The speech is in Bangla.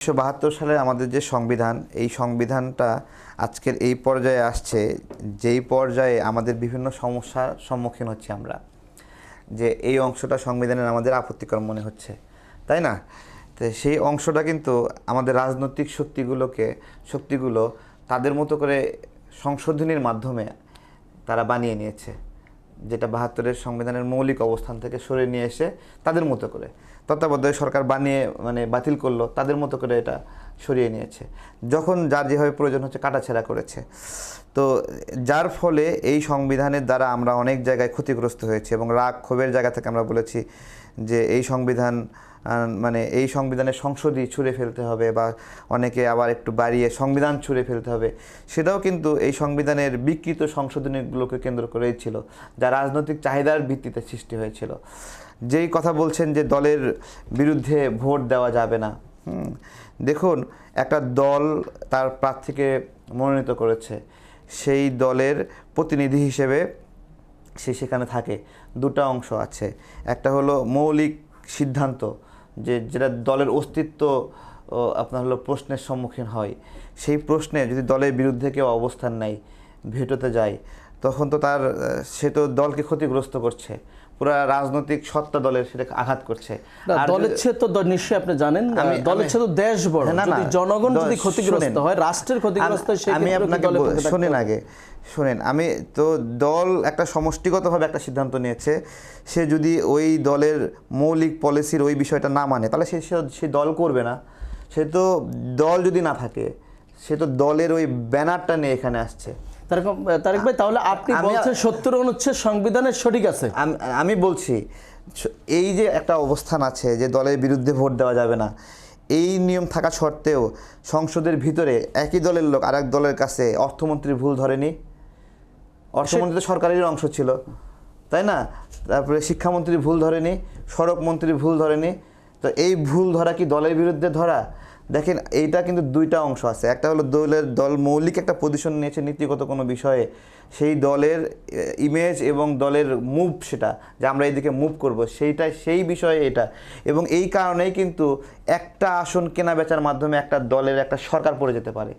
1972 সালে আমাদের যে সংবিধান, এই সংবিধানটা আজকের এই পর্যায়ে আসছে, যেই পর্যায়ে আমাদের বিভিন্ন সমস্যার সম্মুখীন হচ্ছি আমরা, যে এই অংশটা সংবিধানের আমাদের আপত্তিকর মনে হচ্ছে, তাই না? তো সেই অংশটা কিন্তু আমাদের রাজনৈতিক শক্তিগুলো তাদের মতো করে সংশোধনীর মাধ্যমে তারা বানিয়ে নিয়েছে, যেটা 72-এর সংবিধানের মৌলিক অবস্থান থেকে সরে নিয়ে এসে তাদের মতো করে তত্ত্বাবধায়ক সরকার বানিয়ে বাতিল করলো, তাদের মতো করে এটা সরিয়ে নিয়েছে, যখন যার যেভাবে প্রয়োজন হচ্ছে কাটাছেঁড়া করেছে। তো যার ফলে এই সংবিধানের দ্বারা আমরা অনেক জায়গায় ক্ষতিগ্রস্ত হয়েছি এবং রাগ ক্ষোভের জায়গা থেকে আমরা বলেছি যে এই সংবিধান এই সংবিধানের সংশোধনী ছুঁড়ে ফেলতে হবে, বা অনেকে আবার একটু বাড়িয়ে সংবিধান ছুঁড়ে ফেলতে হবে। সেটাও কিন্তু এই সংবিধানের বিকৃত সংশোধনীগুলোকে কেন্দ্র করেই ছিল, যা রাজনৈতিক চাহিদার ভিত্তিতে সৃষ্টি হয়েছিল। যেই কথা বলছেন যে দলের বিরুদ্ধে ভোট দেওয়া যাবে না, দেখুন, একটা দল তার প্রার্থীকে মনোনীত করেছে, সেই দলের প্রতিনিধি হিসেবে সে সেখানে থাকে। দুটো অংশ আছে, একটা হলো মৌলিক সিদ্ধান্ত, যেটা দলের অস্তিত্ব আপনার হলো প্রশ্নের সম্মুখীন হয়। সেই প্রশ্নে যদি দলের বিরুদ্ধে কেউ অবস্থান নেয়, ভেটোতে যায়, তখন তো সে তো দলকে ক্ষতিগ্রস্ত করছে, পুরা রাজনৈতিক সত্তা দলের সেটা আঘাত করছে। আর দলের চেয়ে তো নিশ্চয়ই আপনি জানেন, দলের চেয়ে তো দেশ বড়। যদি জনগণ যদি ক্ষতিগ্রস্ত হয়, রাষ্ট্রের ক্ষতিগ্রস্ত হয়, আমি আপনাকে শোনেন, আমি তো দল একটা সমষ্টিগতভাবে একটা সিদ্ধান্ত নিয়েছে, সে যদি ওই দলের মৌলিক পলিসির ওই বিষয়টা না মানে, তাহলে সে দল করবে না। সে তো দল যদি না থাকে, সে তো দলের ওই ব্যানারটা নিয়ে এখানে আসছে। তারেক ভাই, তাহলে আপনি বলছেন 70 অনুচ্ছেদ সংবিধানের সঠিক আছে? আমি বলছি, এই যে একটা অবস্থান আছে যে দলের বিরুদ্ধে ভোট দেওয়া যাবে না, এই নিয়ম থাকা সত্ত্বেও সংসদের ভিতরে একই দলের লোক আরেক দলের কাছে অর্থমন্ত্রী ভুল ধরেনি। অর্থমন্ত্রী তো সরকারের অংশ ছিল, তাই না? তারপরে শিক্ষামন্ত্রী ভুল ধরেনি, সড়ক মন্ত্রী ভুল ধরেনি। তো এই ভুল ধরা কি দলের বিরুদ্ধে ধরা? দেখেন, এইটা কিন্তু দুইটা অংশ আছে। একটা হলো দল মৌলিক একটা পজিশন নিয়েছে নীতিগত কোনো বিষয়ে, সেই দলের ইমেজ এবং দলের মুভ, সেটা যে আমরা এইদিকে মুভ করব, সেই বিষয়ে এটা। এবং এই কারণেই কিন্তু একটা আসন কেনা বেচার মাধ্যমে একটা দলের একটা সরকার পড়ে যেতে পারে।